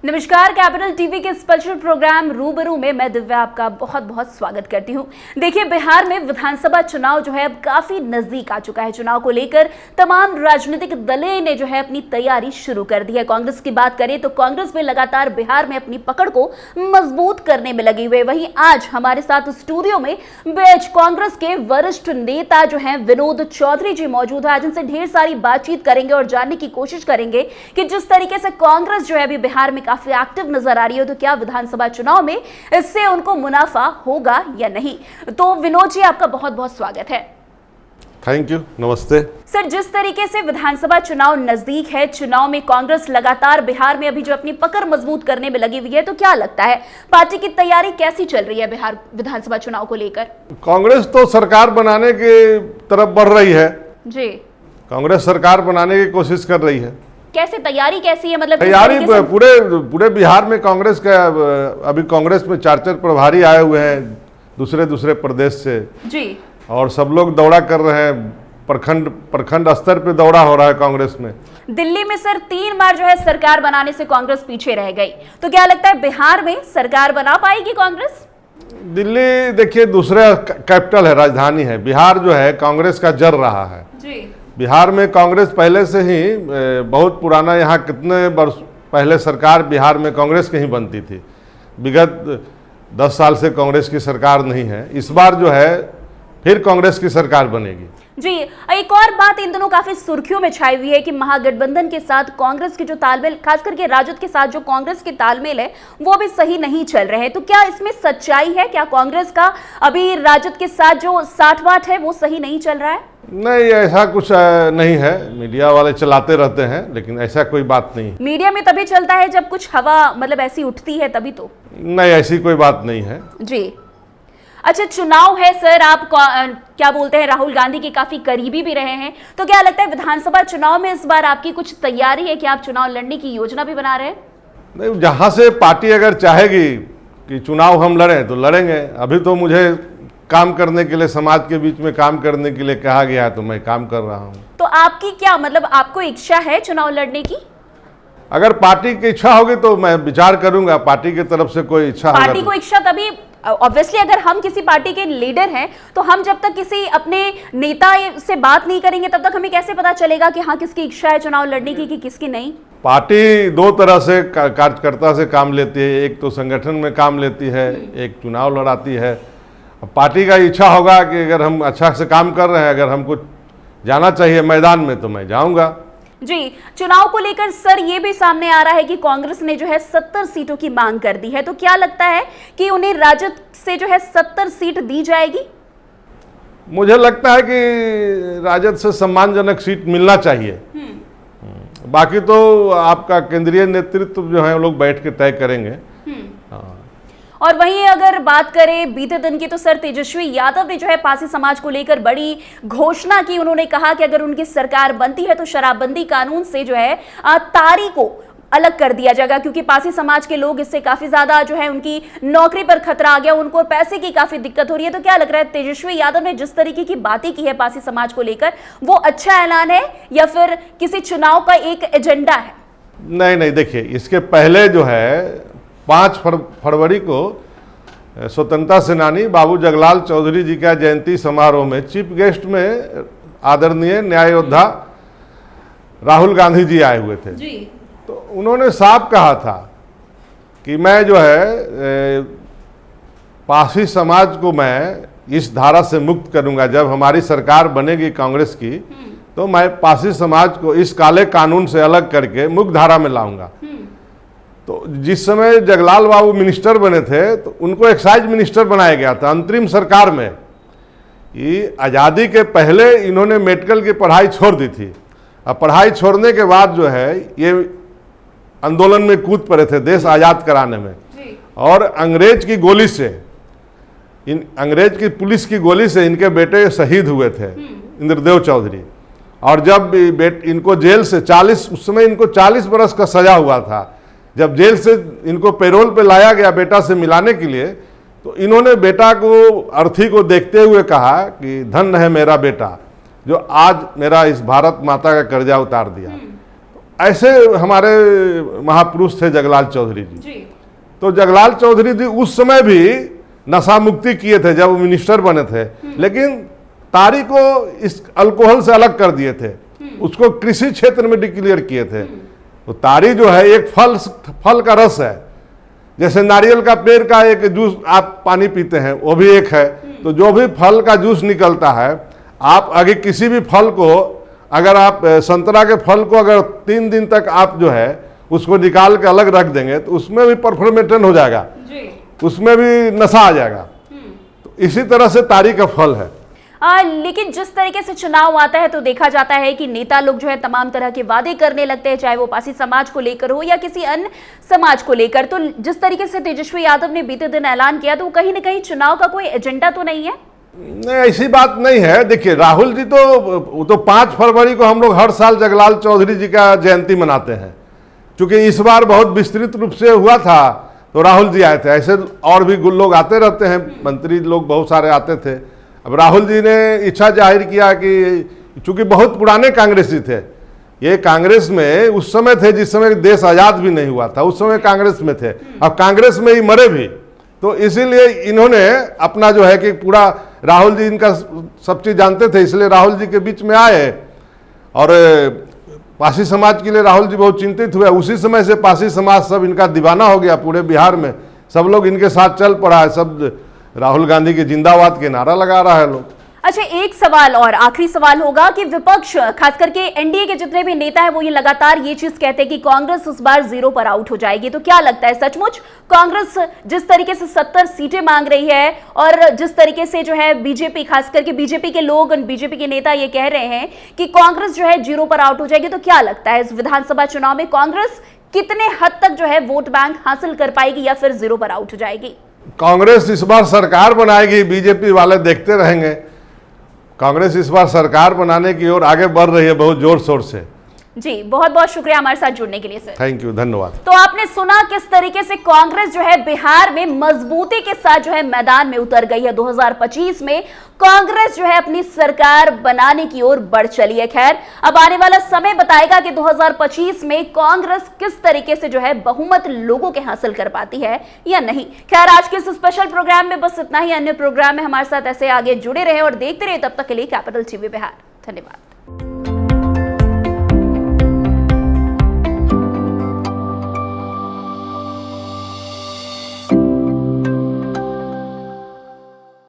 नमस्कार, capital TV के special programme रूबरू में मैं दिव्या आपका बहुत बहुत स्वागत करती हूं। देखिए, बिहार में विधानसभा चुनाव जो है अब काफी नजदीक आ चुका है। चुनाव को लेकर तमाम राजनीतिक दलें ने जो है अपनी तैयारी शुरू कर दी है। कांग्रेस की बात करें तो कांग्रेस में लगातार बिहार में अपनी पकड़ को मजबूत करने में लगी हुई है। वहीं आज हमारे साथ स्टूडियो में कांग्रेस के वरिष्ठ नेता जो है विनोद चौधरी जी मौजूद है। आज इनसे ढेर सारी बातचीत करेंगे और जानने की कोशिश करेंगे कि जिस तरीके से कांग्रेस जो है अभी बिहार में काफी एक्टिव नजर आ रही है, तो क्या विधानसभा चुनाव में इससे उनको मुनाफा होगा या नहीं। तो विनोद जी, आपका बहुत बहुत स्वागत है। थैंक यू, नमस्ते सर। जिस तरीके से विधानसभा चुनाव नजदीक है, चुनाव में कांग्रेस लगातार बिहार में अभी जो अपनी पकड़ मजबूत करने में लगी हुई है, तो क्या लगता है पार्टी की तैयारी कैसी चल रही है बिहार विधानसभा चुनाव को लेकर? कांग्रेस तो सरकार बनाने की तरफ बढ़ रही है जी। कांग्रेस सरकार बनाने की कोशिश कर रही है। कैसे तैयारी कैसी है? मतलब तैयारी पूरे बिहार में कांग्रेस का अभी कांग्रेस में 4 प्रभारी आए हुए हैं दूसरे प्रदेश से जी, और सब लोग दौड़ा कर रहे हैं। प्रखंड स्तर पे दौड़ा हो रहा है कांग्रेस में। दिल्ली में सर 3 बार जो है सरकार बनाने से कांग्रेस पीछे रह गई, तो क्या लगता है बिहार में सरकार बना पाएगी कांग्रेस? दिल्ली देखिए दूसरा कैपिटल है, राजधानी है। बिहार जो है कांग्रेस का जर रहा है जी। बिहार में कांग्रेस पहले से ही बहुत पुराना, यहाँ कितने वर्ष पहले सरकार बिहार में कांग्रेस की ही बनती थी। विगत 10 साल से कांग्रेस की सरकार नहीं है। इस बार जो है फिर कांग्रेस की सरकार बनेगी जी। एक और बात इन दोनों काफी सुर्खियों में छाई हुई है कि महागठबंधन के साथ कांग्रेस के जो तालमेल, खास करके राजद के साथ जो कांग्रेस के तालमेल है, वो भी सही नहीं चल रहे हैं। तो क्या इसमें सच्चाई है? क्या कांग्रेस का अभी राजद के साथ जो साठ-वाट है वो सही नहीं चल रहा है? नहीं, ऐसा कुछ नहीं है। मीडिया वाले चलाते रहते हैं, लेकिन ऐसा कोई बात नहीं। मीडिया में तभी चलता है जब कुछ हवा मतलब ऐसी उठती है, तभी तो। नहीं, ऐसी कोई बात नहीं है जी। अच्छा, चुनाव है सर, आप क्या बोलते हैं, राहुल गांधी के काफी करीबी भी रहे हैं, तो क्या लगता है विधानसभा चुनाव में इस बार आपकी कुछ तैयारी है कि आप चुनाव लड़ने की योजना भी बना रहे हैं? नहीं, जहां से पार्टी अगर चाहेगी कि चुनाव हम लड़ें तो लड़ेंगे। अभी तो मुझे काम करने के लिए, समाज के बीच में काम करने के लिए कहा गया है, तो मैं काम कर रहा हूं। तो आपकी क्या मतलब, आपको इच्छा है चुनाव लड़ने की? अगर पार्टी की इच्छा होगी तो मैं विचार करूंगा। पार्टी की तरफ से कोई इच्छा होगा, पार्टी को इच्छा तभी, ऑब्वियसली अगर हम किसी पार्टी के लीडर हैं तो हम जब तक किसी अपने नेता से बात नहीं करेंगे तब तक हमें कैसे पता चलेगा कि हाँ किसकी इच्छा है चुनाव लड़ने की कि किसकी नहीं? पार्टी 2 तरह से कार्यकर्ता से काम लेती है। एक तो संगठन में काम लेती है, एक चुनाव लड़ाती है। अब पार्टी का इच्छा होगा कि अगर हम अच्छा से काम कर रहे हैं, अगर हमको जाना चाहिए मैदान में, तो मैं जाऊंगा जी। चुनाव को लेकर सर ये भी सामने आ रहा है कि कांग्रेस ने जो है 70 सीटों की मांग कर दी है, तो क्या लगता है कि उन्हें राजद से जो है 70 सीट दी जाएगी? मुझे लगता है कि राजद से सम्मानजनक सीट मिलना चाहिए। बाकी तो आपका केंद्रीय नेतृत्व जो है लोग बैठ के तय करेंगे। और वहीं अगर बात करें बीते दिन की, तो सर तेजस्वी यादव ने जो है पासी समाज को लेकर बड़ी घोषणा की। उन्होंने कहा कि अगर उनकी सरकार बनती है तो शराबबंदी कानून से जो है तारी को अलग कर दिया जाएगा, क्योंकि पासी समाज के लोग इससे काफी ज्यादा जो है उनकी नौकरी पर खतरा आ गया, उनको पैसे की काफी दिक्कत हो रही है। तो क्या लग रहा है तेजस्वी यादव ने जिस तरीके की बातें की है पासी समाज को लेकर, वो अच्छा ऐलान है या फिर किसी चुनाव का एक एजेंडा है? नहीं, देखिए, इसके पहले जो है 5 फरवरी को स्वतंत्रता सेनानी बाबू जगलाल चौधरी जी का जयंती समारोह में चीफ गेस्ट में आदरणीय न्याय योद्धा राहुल गांधी जी आए हुए थे जी। तो उन्होंने साफ कहा था कि मैं जो है पासी समाज को मैं इस धारा से मुक्त करूंगा। जब हमारी सरकार बनेगी कांग्रेस की, तो मैं पासी समाज को इस काले कानून से अलग करके मुक्त धारा में लाऊंगा। तो जिस समय जगलाल बाबू मिनिस्टर बने थे तो उनको एक्साइज मिनिस्टर बनाया गया था अंतरिम सरकार में। ये आज़ादी के पहले इन्होंने मेडिकल की पढ़ाई छोड़ दी थी। अब पढ़ाई छोड़ने के बाद जो है ये आंदोलन में कूद पड़े थे देश आज़ाद कराने में, और अंग्रेज की गोली से, अंग्रेज की पुलिस की गोली से इनके बेटे शहीद हुए थे, इंद्रदेव चौधरी। और जब इनको जेल से 40, उस समय इनको 40 बरस का सजा हुआ था। जब जेल से इनको पैरोल पे लाया गया बेटा से मिलाने के लिए, तो इन्होंने बेटा को, अर्थी को देखते हुए कहा कि धन्य है मेरा बेटा जो आज मेरा इस भारत माता का कर्जा उतार दिया। ऐसे हमारे महापुरुष थे जगलाल चौधरी जी। तो जगलाल चौधरी जी उस समय भी नशा मुक्ति किए थे जब वो मिनिस्टर बने थे, लेकिन तारी को इस अल्कोहल से अलग कर दिए थे, उसको कृषि क्षेत्र में डिक्लेयर किए थे। तो तारी जो है एक फल का रस है, जैसे नारियल का पेड़ का एक जूस आप पानी पीते हैं वो भी एक है। तो जो भी फल का जूस निकलता है, आप अगर किसी भी फल को, अगर आप संतरा के फल को अगर 3 दिन तक आप जो है उसको निकाल के अलग रख देंगे तो उसमें भी परफॉर्मेंटन हो जाएगा जी। उसमें भी नशा आ जाएगा। तो इसी तरह से तारी का फल है। लेकिन जिस तरीके से चुनाव आता है तो देखा जाता है कि नेता लोग जो है तमाम तरह के वादे करने लगते हैं, चाहे वो पासी समाज को लेकर हो या किसी अन्य समाज को लेकर। तो जिस तरीके से तेजस्वी यादव ने बीते दिन ऐलान किया, तो वो कहीं ना कहीं चुनाव का कोई एजेंडा तो नहीं है? नहीं, ऐसी बात नहीं है। देखिए, राहुल जी तो 5 फरवरी को हम लोग हर साल जगलाल चौधरी जी का जयंती मनाते हैं। क्योंकि इस बार बहुत विस्तृत रूप से हुआ था तो राहुल जी आए थे। ऐसे और भी लोग आते रहते हैं, मंत्री लोग बहुत सारे आते थे। अब राहुल जी ने इच्छा जाहिर किया कि चूंकि बहुत पुराने कांग्रेसी थे, ये कांग्रेस में उस समय थे जिस समय देश आज़ाद भी नहीं हुआ था, उस समय कांग्रेस में थे, अब कांग्रेस में ही मरे भी। तो इसीलिए इन्होंने अपना जो है कि पूरा राहुल जी इनका सब चीज़ जानते थे, इसलिए राहुल जी के बीच में आए। और पासी समाज के लिए राहुल जी बहुत चिंतित हुए। उसी समय से पासी समाज सब इनका दीवाना हो गया, पूरे बिहार में सब लोग इनके साथ चल पड़ा है। सब राहुल गांधी के जिंदाबाद के नारा लगा रहा है लोग। अच्छा, एक सवाल और आखिरी सवाल होगा कि विपक्ष, खास करके एनडीए के जितने भी नेता हैं, वो ये लगातार ये चीज कहते हैं कि कांग्रेस इस बार 0 पर आउट हो जाएगी। तो क्या लगता है, सचमुच कांग्रेस जिस तरीके से 70 सीटें मांग रही है और जिस तरीके से जो है बीजेपी, खास करके बीजेपी के लोग, बीजेपी के नेता ये कह रहे हैं कि कांग्रेस जो है 0 पर आउट हो जाएगी, तो क्या लगता है इस विधानसभा चुनाव में कांग्रेस कितने हद तक जो है वोट बैंक हासिल कर पाएगी या फिर 0 पर आउट हो जाएगी? कांग्रेस इस बार सरकार बनाएगी, बीजेपी वाले देखते रहेंगे। कांग्रेस इस बार सरकार बनाने की ओर आगे बढ़ रही है बहुत जोर शोर से। जी, बहुत बहुत शुक्रिया हमारे साथ जुड़ने के लिए सर। थैंक यू, धन्यवाद। तो आपने सुना किस तरीके से कांग्रेस जो है बिहार में मजबूती के साथ जो है मैदान में उतर गई है। 2025 में कांग्रेस जो है अपनी सरकार बनाने की ओर बढ़ चली है। खैर, अब आने वाला समय बताएगा कि 2025 में कांग्रेस किस तरीके से जो है बहुमत लोगों के हासिल कर पाती है या नहीं। खैर, आज के इस स्पेशल प्रोग्राम में बस इतना ही। अन्य प्रोग्राम में हमारे साथ ऐसे आगे जुड़े रहे और देखते रहे। तब तक के लिए कैपिटल टीवी बिहार। धन्यवाद।